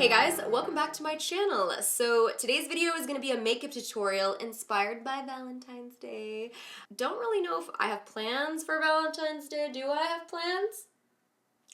Hey guys, welcome back to my channel. So today's video is going to be a makeup tutorial inspired by Valentine's Day. Don't really know if I have plans for Valentine's Day. Do I have plans?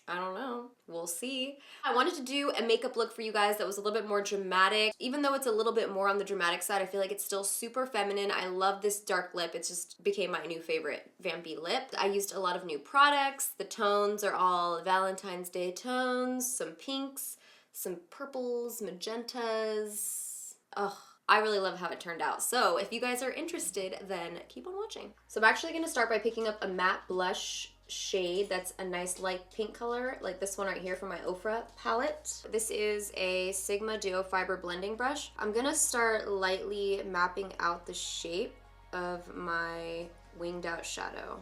I don't know. We'll see. I wanted to do a makeup look for you guys that was a little bit more dramatic. Even though it's a little bit more on the dramatic side, I feel like it's still super feminine. I love this dark lip. It just became my new favorite vampy lip. I used a lot of new products. The tones are all Valentine's Day tones, some pinks, some purples, magentas. Ugh. I really love how it turned out. So if you guys are interested, then keep on watching. So I'm actually gonna start by picking up a matte blush shade that's a nice light pink color, like this one right here from my OFRA palette. This is a Sigma Duo Fiber blending brush. I'm gonna start lightly mapping out the shape of my winged out shadow.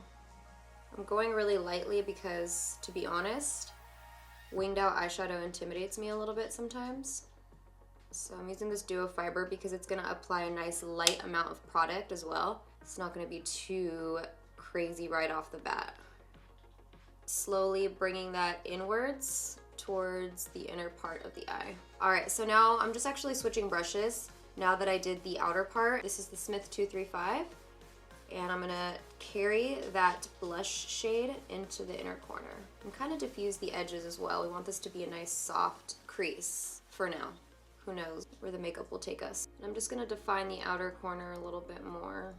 I'm going really lightly because, to be honest, winged out eyeshadow intimidates me a little bit sometimes. So I'm using this Duo Fiber because it's gonna apply a nice light amount of product as well. It's not gonna be too crazy right off the bat. Slowly bringing that inwards towards the inner part of the eye. All right, so now I'm just actually switching brushes. Now that I did the outer part, this is the Smith 235, and I'm gonna carry that blush shade into the inner corner and kind of diffuse the edges as well. We want this to be a nice soft crease for now. Who knows where the makeup will take us. And I'm just gonna define the outer corner a little bit more.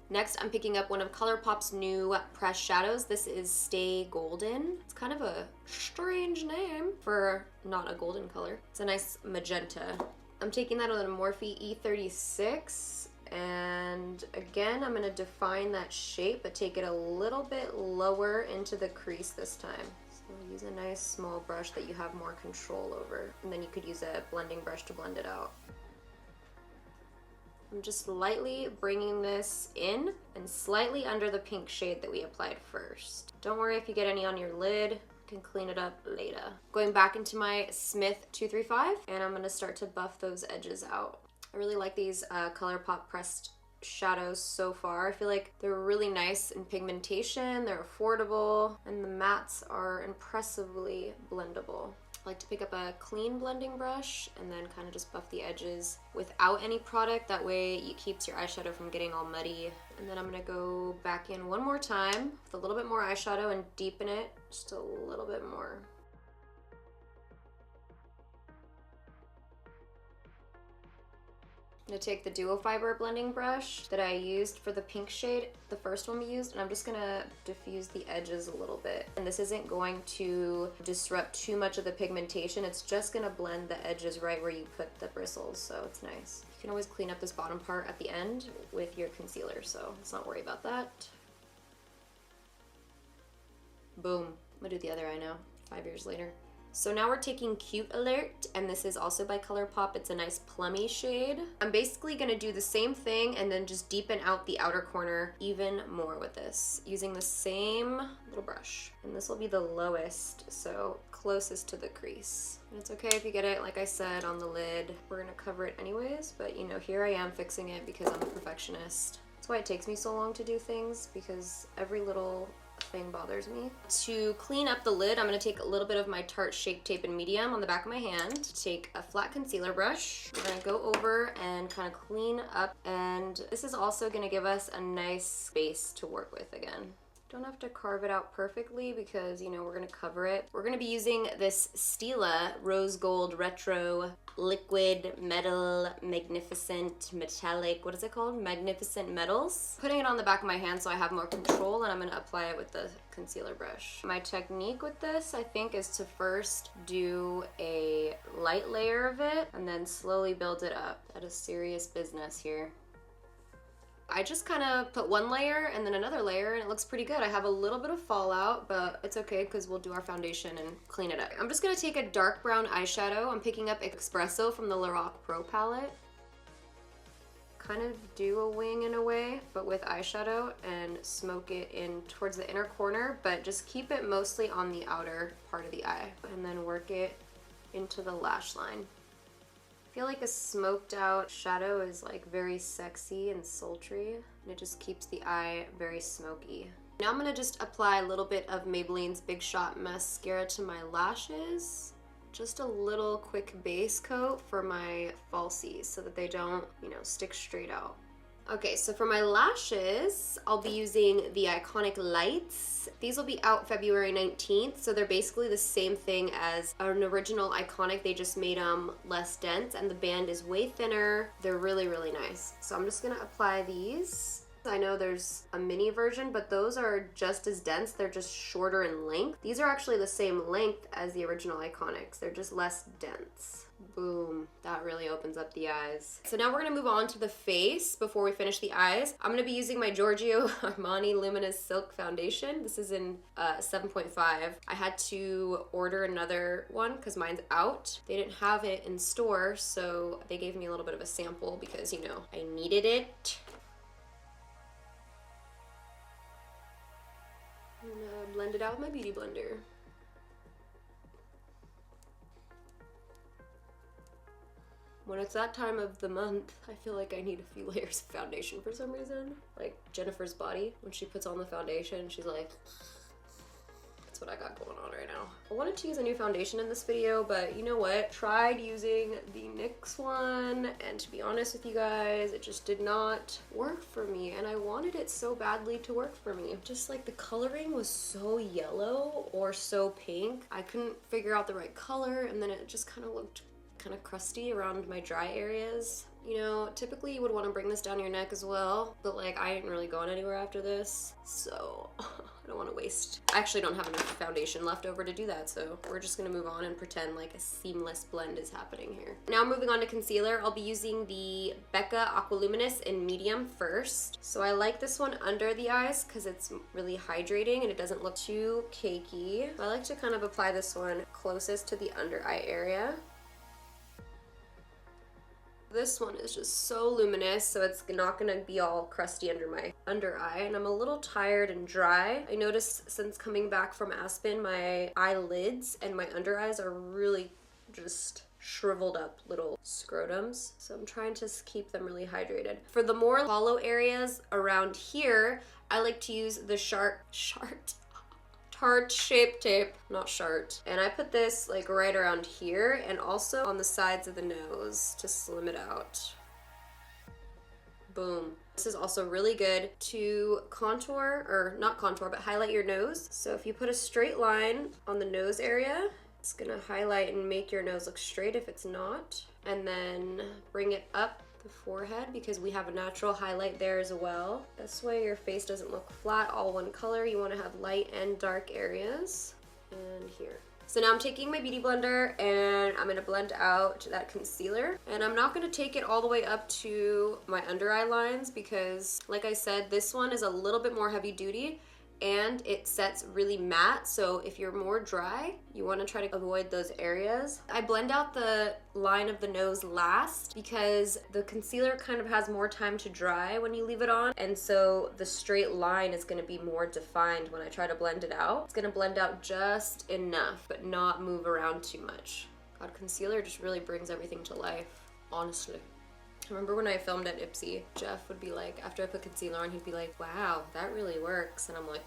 Next, I'm picking up one of Colourpop's new pressed shadows. This is Stay Golden. It's kind of a strange name for not a golden color. It's a nice magenta. I'm taking that on a Morphe E36, and again, I'm gonna define that shape, but take it a little bit lower into the crease this time. So use a nice small brush that you have more control over, and then you could use a blending brush to blend it out. I'm just lightly bringing this in and slightly under the pink shade that we applied first. Don't worry if you get any on your lid, you can clean it up later. Going back into my Smith 235, and I'm gonna start to buff those edges out. I really like these Colourpop pressed shadows so far. I feel like they're really nice in pigmentation, they're affordable, and the mattes are impressively blendable. I like to pick up a clean blending brush and then kind of just buff the edges without any product. That way it keeps your eyeshadow from getting all muddy. And then I'm gonna go back in one more time with a little bit more eyeshadow and deepen it just a little bit more. I'm gonna take the Duo Fiber blending brush that I used for the pink shade, the first one we used, and I'm just gonna diffuse the edges a little bit. And this isn't going to disrupt too much of the pigmentation. It's just gonna blend the edges right where you put the bristles, so it's nice. You can always clean up this bottom part at the end with your concealer, so let's not worry about that. Boom. I'm gonna do the other eye now, 5 years later. So now we're taking Cute Alert, and this is also by Colourpop. It's a nice plummy shade. I'm basically gonna do the same thing and then just deepen out the outer corner even more with this, using the same little brush. And this will be the lowest, so closest to the crease. And it's okay if you get it, like I said, on the lid. We're gonna cover it anyways, but you know, here I am fixing it because I'm a perfectionist. That's why it takes me so long to do things, because every little thing bothers me. To clean up the lid, I'm going to take a little bit of my Tarte Shape Tape in medium on the back of my hand. Take a flat concealer brush. We're going to go over and kind of clean up, and this is also going to give us a nice base to work with again. Don't have to carve it out perfectly because, you know, we're going to cover it. We're going to be using this Stila Rose Gold Retro Liquid Metal Magnificent Metallic, what is it called? Magnificent Metals. Putting it on the back of my hand so I have more control, and I'm going to apply it with the concealer brush. My technique with this, I think, is to first do a light layer of it and then slowly build it up. That is serious business here. I just kind of put one layer and then another layer, and it looks pretty good. I have a little bit of fallout, but it's okay because we'll do our foundation and clean it up. I'm just gonna take a dark brown eyeshadow. I'm picking up Expresso from the Lorac Pro palette. Kind of do a wing in a way, but with eyeshadow, and smoke it in towards the inner corner, but just keep it mostly on the outer part of the eye, and then work it into the lash line. I feel like a smoked out shadow is like very sexy and sultry, and it just keeps the eye very smoky. Now I'm gonna just apply a little bit of Maybelline's Big Shot Mascara to my lashes. just a little quick base coat for my falsies so that they don't, you know, stick straight out. Okay, so for my lashes, I'll be using the iconic Lites. These will be out February 19th, so they're basically the same thing as an original iconic. They just made them less dense, and the band is way thinner. They're really, really nice. So I'm just gonna apply these. I know there's a mini version, but those are just as dense. They're just shorter in length. These are actually the same length as the original iconics. They're just less dense. Boom, that really opens up the eyes. So now we're gonna move on to the face before we finish the eyes. I'm gonna be using my Giorgio Armani Luminous Silk Foundation. This is in 7.5. I had to order another one because mine's out. They didn't have it in store, so they gave me a little bit of a sample because, you know, I needed it. I'm gonna blend it out with my beauty blender. When it's that time of the month, I feel like I need a few layers of foundation for some reason. Like Jennifer's Body, when she puts on the foundation, she's like, that's what I got going on right now. I wanted to use a new foundation in this video, but you know what? Tried using the NYX one, and to be honest with you guys, it just did not work for me, and I wanted it so badly to work for me. Just like the coloring was so yellow or so pink, I couldn't figure out the right color, and then it just kind of looked kind of crusty around my dry areas. You know, typically you would want to bring this down your neck as well, but like I ain't really going anywhere after this, so I don't want to waste. I actually don't have enough foundation left over to do that, so we're just gonna move on and pretend like a seamless blend is happening here. Now moving on to concealer, I'll be using the BECCA Aqua Luminous in medium first. So I like this one under the eyes because it's really hydrating and it doesn't look too cakey. I like to kind of apply this one closest to the under eye area. This one is just so luminous, so it's not gonna be all crusty under my under eye, and I'm a little tired and dry. I noticed since coming back from Aspen, my eyelids and my under eyes are really just shriveled up little scrotums, so I'm trying to keep them really hydrated. For the more hollow areas around here, I like to use the Tarte Shape Tape, not Shart. And I put this like right around here and also on the sides of the nose to slim it out. Boom. This is also really good to contour, or not contour, but highlight your nose. So if you put a straight line on the nose area, it's gonna highlight and make your nose look straight if it's not. And then bring it up the forehead because we have a natural highlight there as well. This way your face doesn't look flat, all one color. You want to have light and dark areas. And here. So now I'm taking my beauty blender and I'm going to blend out that concealer. And I'm not going to take it all the way up to my under eye lines because, like I said, this one is a little bit more heavy duty and it sets really matte, so if you're more dry, you want to try to avoid those areas. I blend out the line of the nose last because the concealer kind of has more time to dry when you leave it on, and so the straight line is going to be more defined when I try to blend it out. It's going to blend out just enough, but not move around too much. God, concealer just really brings everything to life, honestly. I remember when I filmed at Ipsy, Jeff would be like, after I put concealer on, he'd be like, wow, that really works. And I'm like,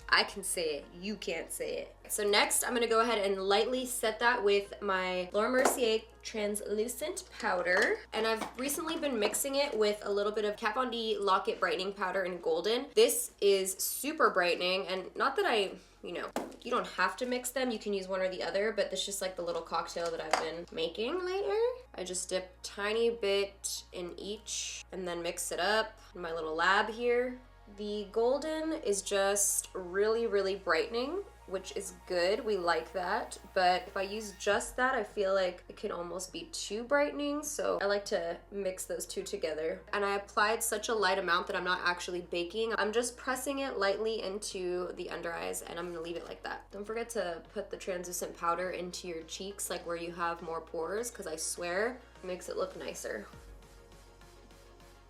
I can say it, you can't say it. So next, I'm gonna go ahead and lightly set that with my Laura Mercier translucent powder. And I've recently been mixing it with a little bit of Kat Von D Lock-It Brightening Powder in Golden. This is super brightening, and not that you know, you don't have to mix them, you can use one or the other, but this is just like the little cocktail that I've been making later. I just dip a tiny bit in each and then mix it up in my little lab here. The golden is just really, really brightening, which is good, we like that, but if I use just that, I feel like it can almost be too brightening, so I like to mix those two together. And I applied such a light amount that I'm not actually baking. I'm just pressing it lightly into the under eyes, and I'm gonna leave it like that. Don't forget to put the translucent powder into your cheeks, like where you have more pores, because I swear it makes it look nicer.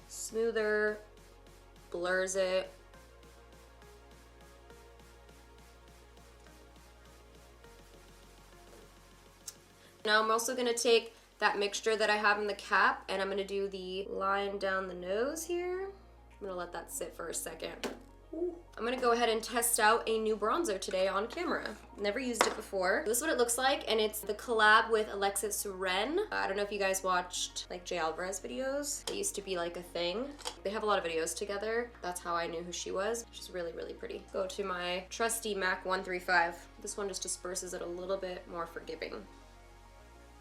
Smoother, blurs it. Now I'm also gonna take that mixture that I have in the cap and I'm gonna do the line down the nose here. I'm gonna let that sit for a second. Ooh. I'm gonna go ahead and test out a new bronzer today on camera. Never used it before. This is what it looks like, and it's the collab with Alexis Ren. I don't know if you guys watched like Jay Alvarez videos. It used to be like a thing. They have a lot of videos together. That's how I knew who she was. She's really, really pretty. Go to my trusty MAC 135. This one just disperses it a little bit more forgiving.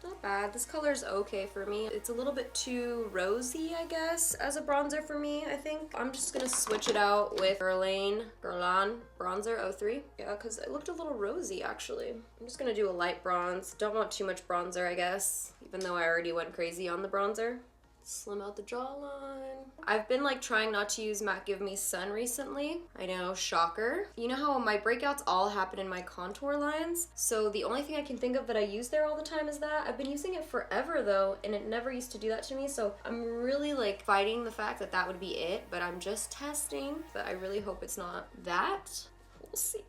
Not bad. This color is okay for me. It's a little bit too rosy, I guess, as a bronzer for me, I think. I'm just gonna switch it out with Guerlain Bronzer 03. Yeah, because it looked a little rosy, actually. I'm just gonna do a light bronze. Don't want too much bronzer, I guess, even though I already went crazy on the bronzer. Slim out the jawline. I've been like trying not to use MAC Give Me Sun recently. I know, shocker. You know how my breakouts all happen in my contour lines? So the only thing I can think of that I use there all the time is that. I've been using it forever though, and it never used to do that to me. So I'm really like fighting the fact that that would be it, but I'm just testing. But I really hope it's not that. We'll see.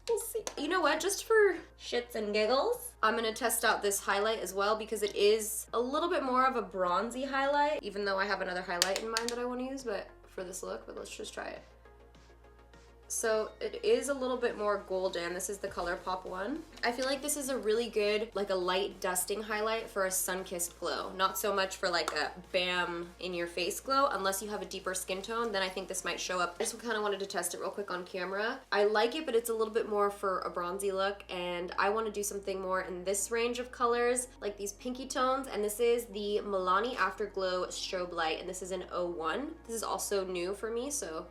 We'll see. You know what, just for shits and giggles, I'm gonna test out this highlight as well because it is a little bit more of a bronzy highlight, even though I have another highlight in mind that I wanna use, but for this look, but let's just try it. So it is a little bit more golden. This is the Colourpop one. I feel like this is a really good, like a light dusting highlight for a sun-kissed glow. Not so much for like a bam in your face glow. Unless you have a deeper skin tone, then I think this might show up. I just kind of wanted to test it real quick on camera. I like it, but it's a little bit more for a bronzy look, and I want to do something more in this range of colors, like these pinky tones, and this is the Milani Afterglow Strobelight, and this is an 01. This is also new for me, so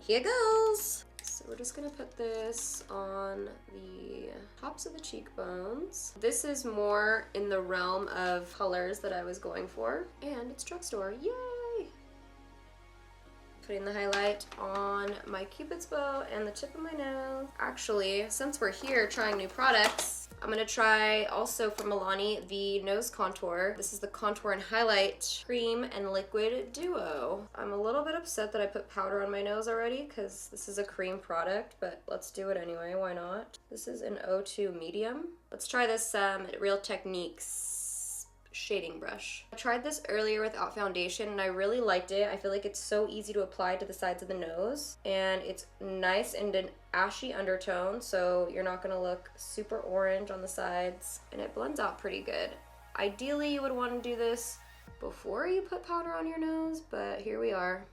here goes. So we're just gonna put this on the tops of the cheekbones. This is more in the realm of colors that I was going for. And it's drugstore, yay! Putting the highlight on my Cupid's bow and the tip of my nose. Actually, since we're here trying new products, I'm gonna try also from Milani the nose contour. This is the Contour and Highlight Cream and Liquid Duo. I'm a little bit upset that I put powder on my nose already because this is a cream product, but let's do it anyway, why not? This is an 02 medium. Let's try this Real Techniques shading brush. I tried this earlier without foundation and I really liked it. I feel like it's so easy to apply to the sides of the nose, and it's nice and an ashy undertone, so you're not gonna look super orange on the sides, and it blends out pretty good. Ideally, you would want to do this before you put powder on your nose, but here we are.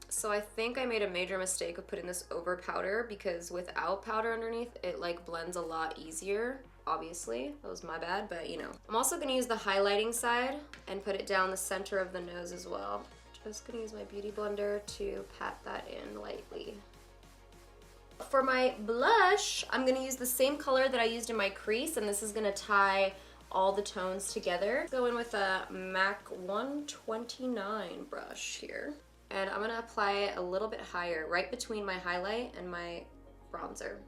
So I think I made a major mistake of putting this over powder, because without powder underneath, it like blends a lot easier. Obviously, that was my bad, but you know. I'm also gonna use the highlighting side and put it down the center of the nose as well. Just gonna use my beauty blender to pat that in lightly. For my blush, I'm gonna use the same color that I used in my crease, and this is gonna tie all the tones together. Go in with a MAC 129 brush here. And I'm gonna apply it a little bit higher, right between my highlight and my bronzer.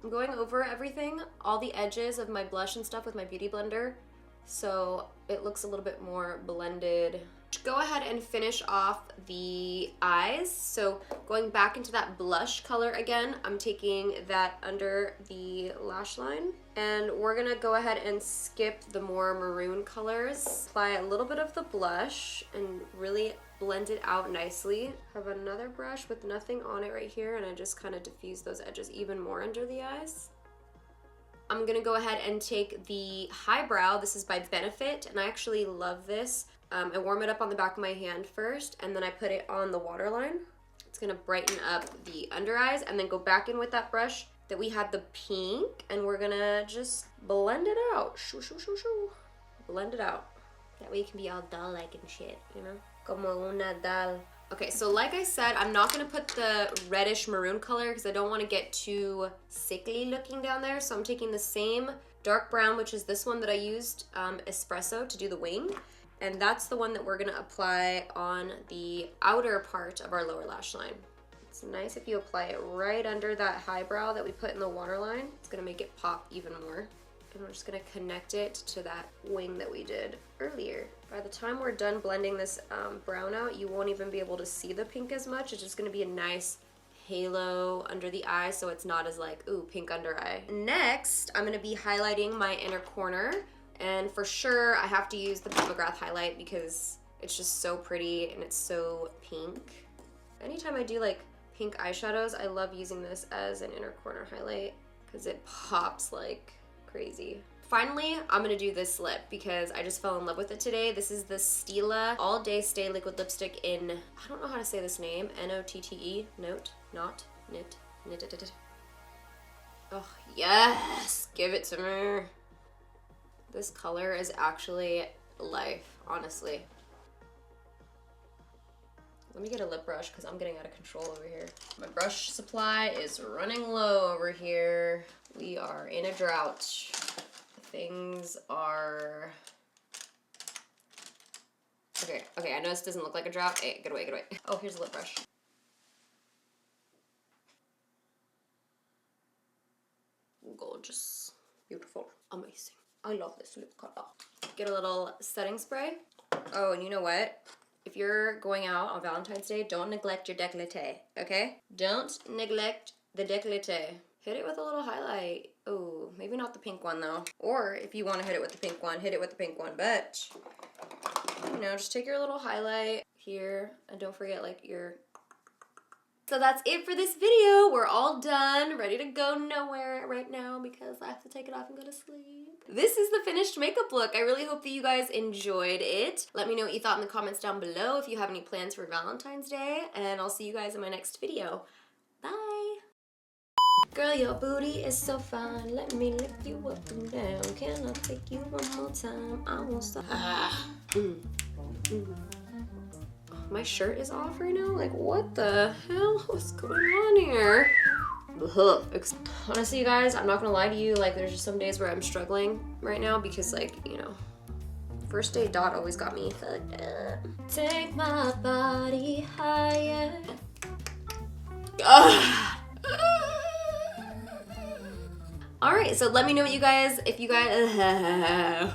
I'm going over everything, all the edges of my blush and stuff with my beauty blender, so it looks a little bit more blended. Go ahead and finish off the eyes. So going back into that blush color again, I'm taking that under the lash line, and we're gonna go ahead and skip the more maroon colors. Apply a little bit of the blush and really blend it out nicely. Have another brush with nothing on it right here, and I just kind of diffuse those edges even more under the eyes. I'm gonna go ahead and take the highbrow. This is by Benefit, and I actually love this. I warm it up on the back of my hand first, and then I put it on the waterline. It's gonna brighten up the under eyes, and then go back in with that brush that we had the pink, and we're gonna just blend it out. Shoo, shoo, shoo, shoo. Blend it out. That way you can be all doll-like and shit, you know? Como una doll. Okay, so like I said, I'm not gonna put the reddish maroon color because I don't want to get too sickly looking down there. So I'm taking the same dark brown, which is this one that I used, Expresso, to do the wing. And that's the one that we're gonna apply on the outer part of our lower lash line. It's nice if you apply it right under that highbrow that we put in the waterline. It's gonna make it pop even more. And we're just gonna connect it to that wing that we did earlier. By the time we're done blending this brown out, you won't even be able to see the pink as much. It's just gonna be a nice halo under the eye, so it's not as like, ooh, pink under eye. Next, I'm gonna be highlighting my inner corner. And for sure, I have to use the Pebble Grass highlight because it's just so pretty and it's so pink. Anytime I do like pink eyeshadows, I love using this as an inner corner highlight because it pops like crazy. Finally, I'm gonna do this lip because I just fell in love with it today. This is the Stila All Day Stay Liquid Lipstick in, I don't know how to say this name, N-O-T-T-E, knit. Oh, yes, give it to me. This color is actually life, honestly. Let me get a lip brush because I'm getting out of control over here. My brush supply is running low over here. We are in a drought. Things are... Okay, I know this doesn't look like a drought. Hey, get away. Oh, here's a lip brush. Gorgeous. Beautiful. Amazing. I love this lip color. Get a little setting spray. Oh, and you know what? If you're going out on Valentine's Day, don't neglect your décolleté, okay? Don't neglect the décolleté. Hit it with a little highlight. Oh, maybe not the pink one though. Or if you want to hit it with the pink one, hit it with the pink one. But, you know, just take your little highlight here and don't forget like your... So that's it for this video. We're all done, ready to go nowhere right now because I have to take it off and go to sleep. This is the finished makeup look. I really hope that you guys enjoyed it. Let me know what you thought in the comments down below if you have any plans for Valentine's Day, and I'll see you guys in my next video. Bye! Girl, your booty is so fine. Let me lift you up and down. Can I take you one more time? I won't stop. My shirt is off right now? Like, what the hell? What's going on here? Honestly, you guys, I'm not gonna lie to you. Like, there's just some days where I'm struggling right now because, like, you know, first day dot always got me fucked up. Take my body higher. Alright, so let me know what you guys, if you guys...